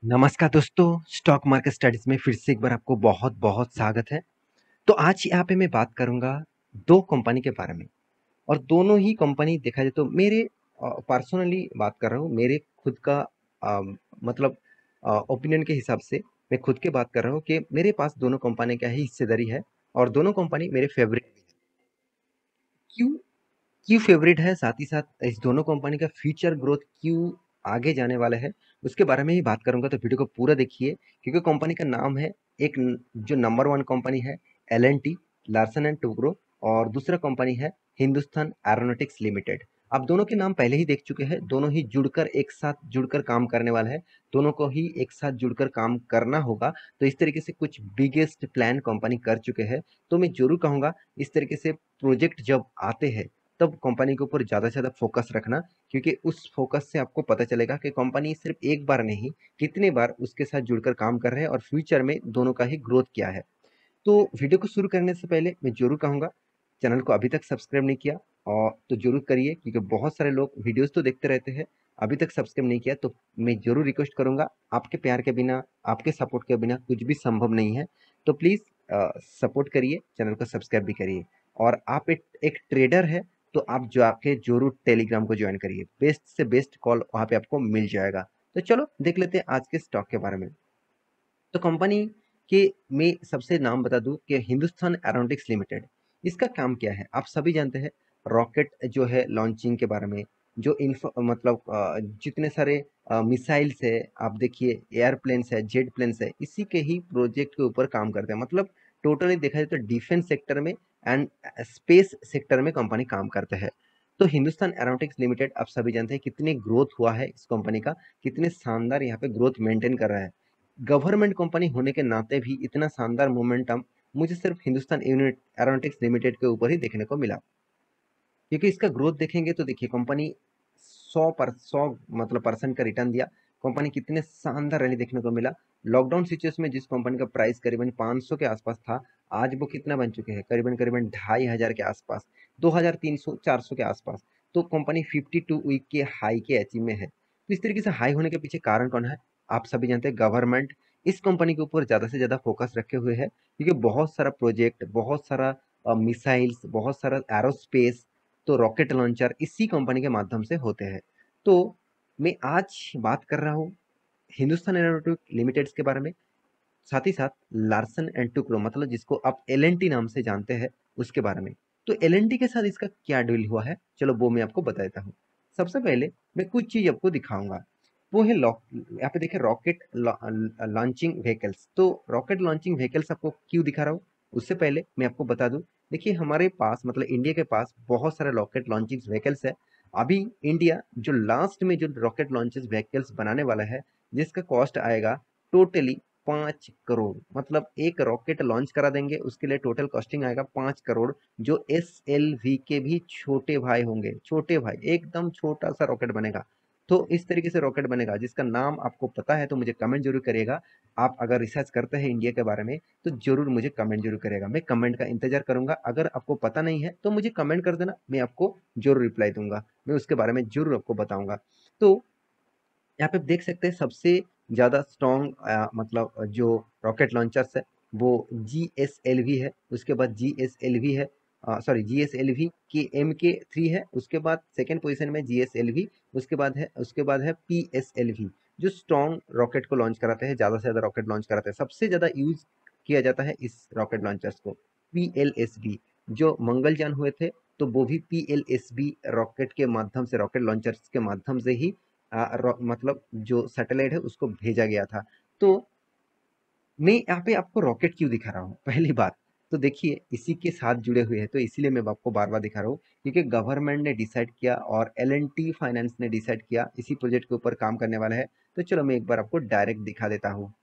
नमस्कार दोस्तों, stock market studies में फिर से एक बार आपको बहुत-बहुत स्वागत है। तो आज यहाँ पे मैं बात करूँगा 2 कंपनी के बारे में और दोनों ही कंपनी देखा जाए तो मेरे पर्सनली बात कर रहा हूँ, मेरे खुद का अ, मतलब ओपिनियन के हिसाब से मैं खुद की बात कर रहा हूँ कि मेरे पास दोनों कंपनी का ही हिस्सेदारी है और दोनों कंपनी मेरे फेवरेट भी है। क्यों क्यों फेवरेट है, साथ ही साथ इस दोनों कंपनी का फ्यूचर ग्रोथ क्यों आगे जाने वाला है, उसके बारे में ही बात करूंगा। तो वीडियो को पूरा देखिए क्योंकि कंपनी का नाम है जो नंबर वन कंपनी है L N T, Larsen and Toubro, और दूसरा कंपनी है हिंदुस्तान एरोनॉटिक्स लिमिटेड। आप दोनों के नाम पहले ही देख चुके हैं, दोनों ही जुड़कर एक साथ जुड़कर काम करने वाला है, दोनों को ही एक साथ जुड़कर काम करना होगा। तो इस तरीके से कुछ बिगेस्ट प्लान कंपनी कर चुके हैं। तो मैं जरूर कहूंगा इस तरीके से प्रोजेक्ट जब आते हैं तब कंपनी के ऊपर ज़्यादा से ज़्यादा फोकस रखना, क्योंकि उस फोकस से आपको पता चलेगा कि कंपनी सिर्फ एक बार नहीं कितने बार उसके साथ जुड़कर काम कर रहे हैं और फ्यूचर में दोनों का ही ग्रोथ क्या है। तो वीडियो को शुरू करने से पहले मैं जरूर कहूँगा, चैनल को अभी तक सब्सक्राइब नहीं किया और तो जरूर करिए, क्योंकि बहुत सारे लोग वीडियोस तो देखते रहते हैं, अभी तक सब्सक्राइब नहीं किया। तो मैं जरूर रिक्वेस्ट करूंगा, आपके प्यार के बिना, आपके सपोर्ट के बिना कुछ भी संभव नहीं है। तो प्लीज़ सपोर्ट करिए, चैनल को सब्सक्राइब भी करिए। और आप एक ट्रेडर है तो आप जाके जरूर टेलीग्राम को ज्वाइन करिए, बेस्ट से बेस्ट कॉल वहाँ पे आपको मिल जाएगा। तो चलो देख लेते हैं आज के स्टॉक के बारे में। तो कंपनी के मैं सबसे नाम बता दूं कि हिंदुस्तान एरोनॉटिक्स लिमिटेड, इसका काम क्या है आप सभी जानते हैं। रॉकेट जो है लॉन्चिंग के बारे में, जो मतलब जितने सारे मिसाइल्स है, आप देखिए एयरप्लेन्स है, जेट प्लेन्स है, इसी के ही प्रोजेक्ट के ऊपर काम करते हैं। मतलब टोटली देखा जाए तो डिफेंस सेक्टर में एंड स्पेस सेक्टर में कंपनी काम करते हैं। तो हिंदुस्तान एरोनॉटिक्स लिमिटेड आप सभी जानते हैं कितनी ग्रोथ हुआ है इस कंपनी का, कितने शानदार यहाँ पे ग्रोथ मेंटेन कर रहा है। गवर्नमेंट कंपनी होने के नाते भी इतना शानदार मोमेंटम मुझे सिर्फ हिंदुस्तान यूनिट एरोनॉटिक्स लिमिटेड के ऊपर ही देखने को मिला। क्योंकि इसका ग्रोथ देखेंगे तो देखिए कंपनी 100 मतलब परसेंट का रिटर्न दिया। कंपनी कितने शानदार रैली देखने को मिला। लॉकडाउन सिचुएशन में जिस कंपनी का प्राइस करीबन 500 के आसपास था, आज वो कितना बन चुके हैं, करीबन करीबन 2500 के आसपास, 2300 400 के आसपास। तो कंपनी 52 वीक के हाई के अचीव में है। तो इस तरीके से हाई होने के पीछे कारण कौन है, आप सभी जानते हैं गवर्नमेंट इस कंपनी के ऊपर ज्यादा से ज्यादा फोकस रखे हुए है, क्योंकि बहुत सारा प्रोजेक्ट, बहुत सारा मिसाइल्स, बहुत सारा एरोस्पेस, तो रॉकेट लॉन्चर इसी कंपनी के माध्यम से होते हैं। तो मैं आज बात कर रहा हूँ हिंदुस्तान एरोनॉटिक्स लिमिटेड के बारे में, साथ ही साथ लार्सन एंड टुब्रो मतलब जिसको आप एल एन टी नाम से जानते हैं उसके बारे में। तो एल एन टी के साथ इसका क्या डील हुआ है, चलो वो मैं आपको बता देता हूँ। सबसे पहले मैं कुछ चीज आपको दिखाऊंगा, वो है लॉक। यहाँ पे देखिए रॉकेट लॉन्चिंग व्हीकल्स। तो रॉकेट लॉन्चिंग व्हीकल्स आपको क्यों दिखा रहा हूँ, उससे पहले मैं आपको बता दूं, देखिए हमारे पास मतलब इंडिया के पास बहुत सारे रॉकेट लॉन्चिंग व्हीकल्स है। अभी इंडिया जो लास्ट में जो रॉकेट लॉन्चिंग व्हीकल्स बनाने वाला है, जिसका कॉस्ट आएगा टोटली 5 करोड़। मतलब एक रॉकेट लॉन्च करा देंगे, उसके लिए टोटल कॉस्टिंग आएगा 5 करोड़। जो एस एल वी के भी छोटे भाई होंगे, छोटे भाई, एकदम छोटा सा रॉकेट बनेगा। तो इस तरीके से रॉकेट बनेगा, जिसका नाम आपको पता है तो मुझे कमेंट जरूर करिएगा। आप अगर रिसर्च करते हैं इंडिया के बारे में तो जरूर मुझे कमेंट जरूर करिएगा, मैं कमेंट का इंतजार करूंगा। अगर आपको पता नहीं है तो मुझे कमेंट कर देना, मैं आपको जरूर रिप्लाई दूंगा, मैं उसके बारे में जरूर आपको बताऊंगा। तो यहाँ पे देख सकते हैं सबसे ज़्यादा स्ट्रॉन्ग मतलब जो रॉकेट लॉन्चर्स है वो जी एस एल वी है, उसके बाद जी एस एल वी है, sorry G S L V की एम के थ्री है, उसके बाद सेकेंड पोजीशन में जी एस एल वी, उसके बाद है पी एस एल वी, जो स्ट्रॉन्ग रॉकेट को लॉन्च कराते हैं, ज़्यादा से ज़्यादा रॉकेट लॉन्च कराते हैं। सबसे ज़्यादा यूज किया जाता है इस रॉकेट लॉन्चर्स को। पी एल एस बी, जो मंगलयान हुए थे तो वो भी P L S B rocket के माध्यम से, रॉकेट लॉन्चर्स के माध्यम से ही मतलब जो सैटेलाइट है उसको भेजा गया था। तो मैं यहाँ पे आपको रॉकेट क्यों दिखा रहा हूँ, पहली बात तो देखिए इसी के साथ जुड़े हुए हैं, तो इसीलिए मैं आपको बार बार दिखा रहा हूँ, क्योंकि गवर्नमेंट ने डिसाइड किया और एल एन टी फाइनेंस ने डिसाइड किया इसी प्रोजेक्ट के ऊपर काम करने वाला है। तो चलो मैं एक बार आपको डायरेक्ट दिखा देता हूँ।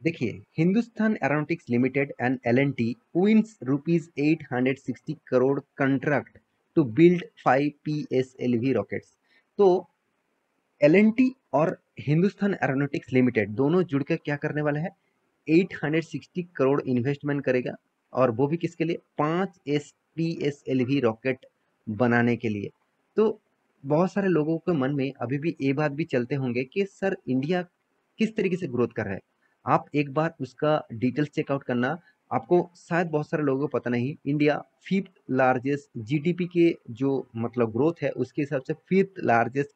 देखिए Hindustan Aeronautics Limited and L N T wins rupees 860 crore contract to build 5 PSLV rockets. तो एल और हिंदुस्तान एरोनॉटिक्स लिमिटेड दोनों जुड़कर क्या करने वाले हैं, 860 करोड़ इन्वेस्टमेंट करेगा, और वो भी किसके लिए, 5 PSLV रॉकेट बनाने के लिए। तो बहुत सारे लोगों के मन में अभी भी ये बात भी चलते होंगे कि सर इंडिया किस तरीके से ग्रोथ कर रहा है। आप एक बार उसका डिटेल्स चेकआउट करना। आपको शायद बहुत सारे लोगों को पता नहीं, इंडिया फिफ्थ लार्जेस्ट जीडीपी के जो मतलब ग्रोथ है उसके हिसाब से फिफ्थ लार्जेस्ट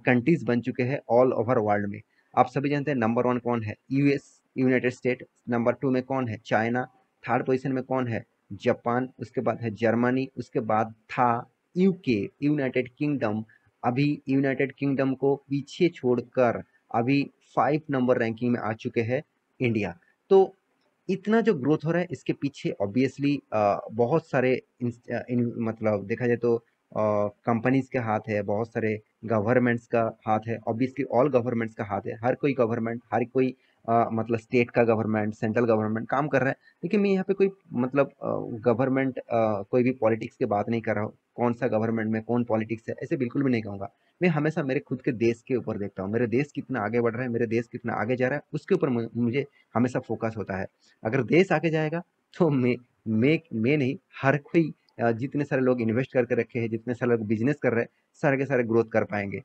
कंट्रीज बन चुके हैं ऑल ओवर वर्ल्ड में। आप सभी जानते हैं नंबर वन कौन है, US United state, number two में कौन है, चाइना, थर्ड पोजीशन में कौन है, जापान, उसके बाद है जर्मनी, उसके बाद था यूके यूनाइटेड किंगडम। अभी यूनाइटेड किंगडम को पीछे छोड़कर अभी 5 नंबर रैंकिंग में आ चुके हैं इंडिया। तो इतना जो ग्रोथ हो रहा है इसके पीछे ऑब्वियसली बहुत सारे मतलब देखा जाए तो कंपनीज के हाथ है, बहुत सारे गवर्नमेंट्स का हाथ है, ऑब्वियसली ऑल गवर्नमेंट्स का हाथ है। हर कोई गवर्नमेंट, हर कोई मतलब स्टेट का गवर्नमेंट, सेंट्रल गवर्नमेंट काम कर रहा है। लेकिन मैं यहाँ पे कोई मतलब गवर्नमेंट कोई भी पॉलिटिक्स की बात नहीं कर रहा हूँ, कौन सा गवर्नमेंट में कौन पॉलिटिक्स है ऐसे बिल्कुल भी नहीं कहूँगा। मैं हमेशा मेरे खुद के देश के ऊपर देखता हूँ, मेरे देश कितना आगे बढ़ रहा है, मेरे देश कितना आगे जा रहा है, उसके ऊपर मुझे हमेशा फोकस होता है। अगर देश आगे जाएगा तो मैं नहीं, हर कोई जितने सारे लोग इन्वेस्ट करके रखे हैं, जितने सारे लोग बिजनेस कर रहे हैं, सारे के सारे ग्रोथ कर पाएंगे।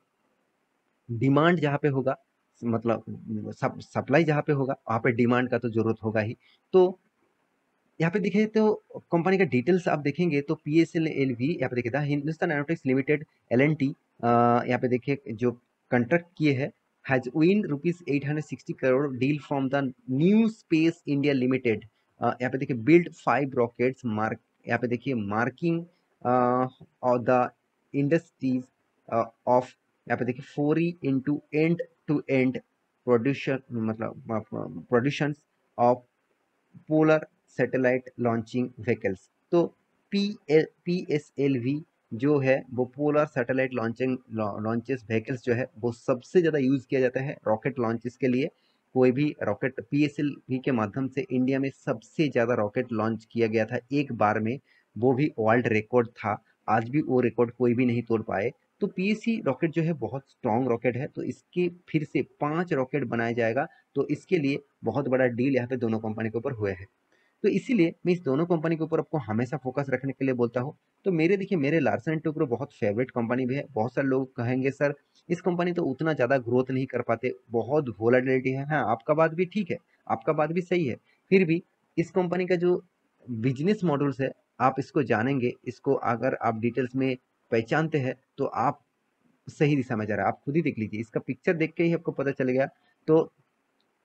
डिमांड जहाँ पे होगा, मतलब सप्लाई जहाँ पे होगा वहाँ पे डिमांड का तो जरूरत होगा ही। तो यहाँ पे देखिए तो कंपनी का डिटेल्स आप देखेंगे तो PSLV यहाँ पे देखिए था हिंदुस्तान एरोनॉटिक्स लिमिटेड LNT, यहाँ पे देखिए जो कंट्रैक्ट किए हैं, has win rupees 860 crore deal from the new space India limited. यहाँ पे देखिए बिल्ड 5 रॉकेट्स मार्क, यहाँ पे देखिए मार्किंग और द इंडस्ट्रीज ऑफ, यहाँ पे देखिए 4 एंड टू एंड प्रोड्यूशन मतलब production of polar satellite launching vehicles. तो PSLV जो है वो polar satellite launching launches vehicles जो है वो सबसे ज़्यादा यूज़ किया जाता है रॉकेट लॉन्चेस के लिए। कोई भी रॉकेट PSLV के माध्यम से इंडिया में सबसे ज़्यादा रॉकेट लॉन्च किया गया था एक बार में, वो भी वर्ल्ड रिकॉर्ड था। आज भी वो रिकॉर्ड कोई भी नहीं तोड़ पाए। तो PSC रॉकेट जो है बहुत स्ट्रॉन्ग रॉकेट है, तो इसके फिर से 5 रॉकेट बनाया जाएगा। तो इसके लिए बहुत बड़ा डील यहाँ पे दोनों कंपनी के ऊपर हुए हैं। तो इसीलिए मैं इस दोनों कंपनी के ऊपर आपको हमेशा फोकस रखने के लिए बोलता हूँ। तो मेरे देखिए मेरे लार्सन एंड टुब्रो बहुत फेवरेट कंपनी भी है। बहुत सारे लोग कहेंगे सर इस कंपनी तो उतना ज़्यादा ग्रोथ नहीं कर पाते, बहुत वोलेटिलिटी है। हाँ, आपका बात भी ठीक है, आपका बात भी सही है। फिर भी इस कंपनी का जो बिजनेस मॉडल्स है, आप इसको जानेंगे, इसको अगर आप डिटेल्स में पहचानते हैं तो आप सही दिशा में जा रहा है। आप खुद ही देख लीजिए, इसका पिक्चर देख के ही आपको पता चलेगा। तो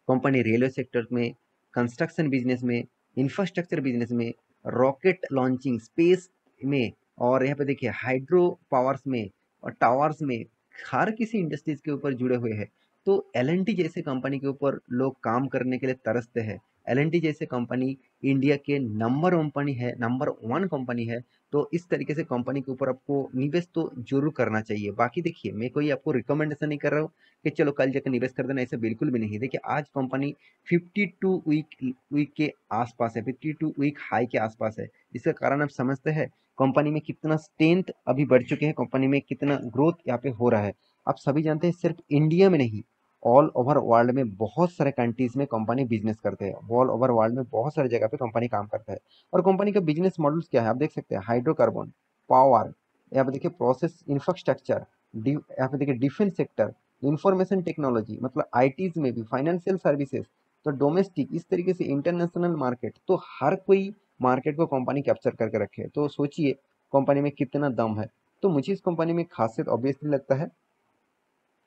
कंपनी रेलवे सेक्टर में, कंस्ट्रक्शन बिजनेस में, इंफ्रास्ट्रक्चर बिजनेस में, रॉकेट लॉन्चिंग स्पेस में, और यहाँ पे देखिए हाइड्रो पावर्स में और टावर्स में, हर किसी इंडस्ट्रीज के ऊपर जुड़े हुए हैं। तो LNT जैसे कंपनी के ऊपर लोग काम करने के लिए तरसते हैं। LNT जैसे कंपनी इंडिया के नंबर 1 कंपनी है। तो इस तरीके से कंपनी के ऊपर आपको निवेश तो जरूर करना चाहिए। बाकी देखिए मैं कोई आपको रिकमेंडेशन नहीं कर रहा हूँ कि चलो कल जाकर निवेश कर देना, ऐसे बिल्कुल भी नहीं। देखिए आज कंपनी 52 वीक के आसपास है, 52 वीक हाई के आसपास है। इसका कारण आप समझते हैं कंपनी में कितना स्ट्रेंथ अभी बढ़ चुके हैं, कंपनी में कितना ग्रोथ यहाँ पे हो रहा है। आप सभी जानते हैं सिर्फ इंडिया में नहीं, ऑल ओवर वर्ल्ड में बहुत सारे कंट्रीज में कंपनी बिजनेस करते हैं। ऑल ओवर वर्ल्ड में बहुत सारे जगह पे कंपनी काम करता है। और कंपनी का बिजनेस मॉडल्स क्या है आप देख सकते हैं, हाइड्रोकार्बन, पावर, यहाँ पे देखिए प्रोसेस इंफ्रास्ट्रक्चर, यहाँ पे देखिए डिफेंस सेक्टर, इंफॉर्मेशन टेक्नोलॉजी मतलब आईटीज में भी, फाइनेंशियल सर्विसेज, तो डोमेस्टिक, इस तरीके से इंटरनेशनल मार्केट, तो हर कोई मार्केट को कंपनी कैप्चर करके रखे है। तो सोचिए कंपनी में कितना दम है। तो मुझे इस कंपनी में खासियत ऑब्वियसली लगता है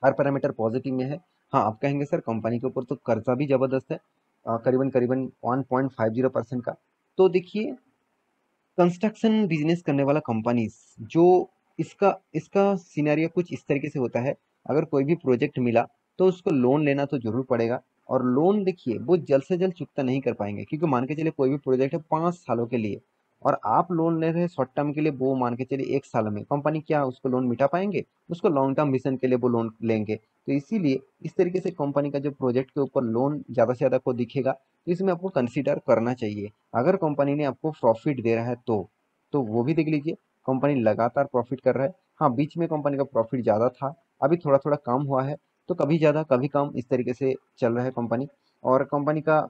हर पैरामीटर पॉजिटिव में है। हाँ, आप कहेंगे सर कंपनी के ऊपर तो कर्जा भी जबरदस्त है, करीबन करीबन 1.50% का। तो देखिए कंस्ट्रक्शन बिजनेस करने वाला कंपनीज जो, इसका इसका सिनेरियो कुछ इस तरीके से होता है। अगर कोई भी प्रोजेक्ट मिला तो उसको लोन लेना तो जरूर पड़ेगा। और लोन देखिए वो जल्द से जल्द चुकता नहीं कर पाएंगे, क्योंकि मान के चलिए कोई भी प्रोजेक्ट है 5 सालों के लिए, और आप लोन ले रहे हैं शॉर्ट टर्म के लिए, वो मान के चलिए 1 साल में, कंपनी क्या उसको लोन मिटा पाएंगे? उसको लॉन्ग टर्म मिशन के लिए वो लोन लेंगे। तो इसीलिए इस तरीके से कंपनी का जो प्रोजेक्ट के ऊपर लोन ज़्यादा से ज़्यादा को दिखेगा, तो इसमें आपको कंसिडर करना चाहिए। अगर कंपनी ने आपको प्रॉफिट दे रहा है तो वो भी देख लीजिए। कंपनी लगातार प्रॉफिट कर रहा है। हाँ, बीच में कंपनी का प्रॉफिट ज़्यादा था, अभी थोड़ा थोड़ा कम हुआ है। तो कभी ज़्यादा कभी कम इस तरीके से चल रहा है कंपनी। और कंपनी का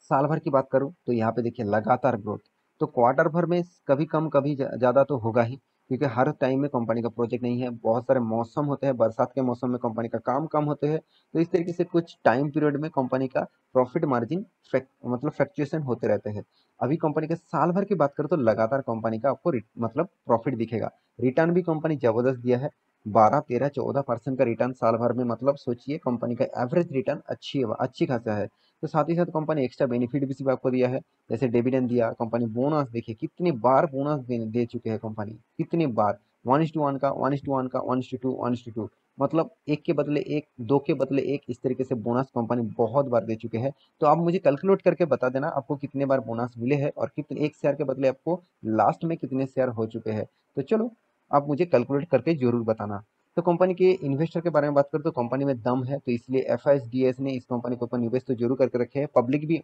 साल भर की बात करूँ तो यहाँ पे देखिए लगातार ग्रोथ, तो क्वार्टर भर में कभी कम कभी ज़्यादा तो होगा ही। क्योंकि हर टाइम में कंपनी का प्रोजेक्ट नहीं है, बहुत सारे मौसम होते हैं, बरसात के मौसम में कंपनी का काम कम होते हैं, तो इस तरीके से कुछ टाइम पीरियड में कंपनी का प्रॉफिट मार्जिन मतलब फ्लक्चुएशन होते रहते हैं। अभी कंपनी के साल भर की बात करें तो लगातार कंपनी का आपको मतलब प्रॉफिट दिखेगा। रिटर्न भी कंपनी जबरदस्त दिया है, 12, 13, 14% का रिटर्न साल भर में, मतलब सोचिए कंपनी का एवरेज रिटर्न अच्छी खासा है। तो साथ ही साथ कंपनी एक्स्ट्रा बेनिफिट भी सिर्फ आपको दिया है, जैसे डिविडेंड दिया, कंपनी बोनस, देखिए कितनी बार बोनस दे चुके हैं कंपनी, कितनी बार, 1:1 का, 1:1 का, 1:2, 1:2, मतलब एक के बदले एक, दो के बदले एक, इस तरीके से बोनस कंपनी बहुत बार दे चुके हैं। तो आप मुझे कैलकुलेट करके बता देना आपको कितने बार बोनस मिले हैं और कितने, एक शेयर के बदले आपको लास्ट में कितने शेयर हो चुके हैं। तो चलो आप मुझे कैलकुलेट करके जरूर बताना। तो कंपनी के इन्वेस्टर के बारे में बात करें तो कंपनी में दम है, तो इसलिए एफआईएसडीएस ने इस कंपनी के ऊपर निवेश तो जरूर करके रखे हैं, पब्लिक भी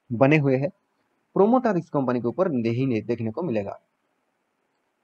बने हुए हैं, प्रोमोटर इस कंपनी के ऊपर नहीं देखने को मिलेगा।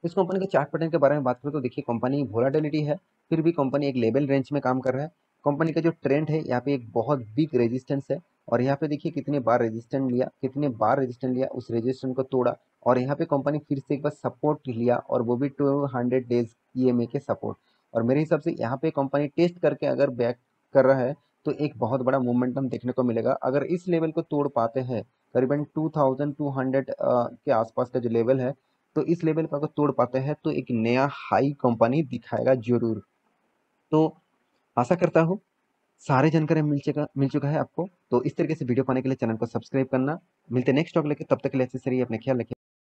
इस कंपनी के चार्ट पैटर्न के बारे में बात करें तो देखिए कंपनी वोलाटिलिटी है, फिर भी कंपनी एक लेवल रेंज में काम कर रहा है। कंपनी का जो ट्रेंड है यहाँ पे एक बहुत बिग रेजिस्टेंस है, और यहाँ पे देखिए कितने बार रेजिस्टेंस लिया, कितने बार रेजिस्टेंस लिया, उस रेजिस्टेंस को तोड़ा, और यहाँ पे कंपनी फिर से एक बार सपोर्ट लिया, और वो भी 200 डेज ईएमए के सपोर्ट। और मेरे हिसाब से यहाँ पे कंपनी टेस्ट करके अगर बैक कर रहा है तो एक बहुत बड़ा मोमेंटम देखने को मिलेगा। अगर इस लेवल को तोड़ पाते हैं, करीबन 2200 के आसपास का जो लेवल है, तो इस लेवल को अगर तोड़ पाते हैं तो एक नया हाई कंपनी दिखाएगा जरूर। तो आशा करता हूँ सारे जानकारी मिल चुका है आपको। तो इस तरीके से वीडियो पाने के लिए चैनल को सब्सक्राइब करना। मिलते नेक्स्ट टॉपिक लेके, तब तक के लिए अच्छे से रहिए, अपने ख्याल रखिए।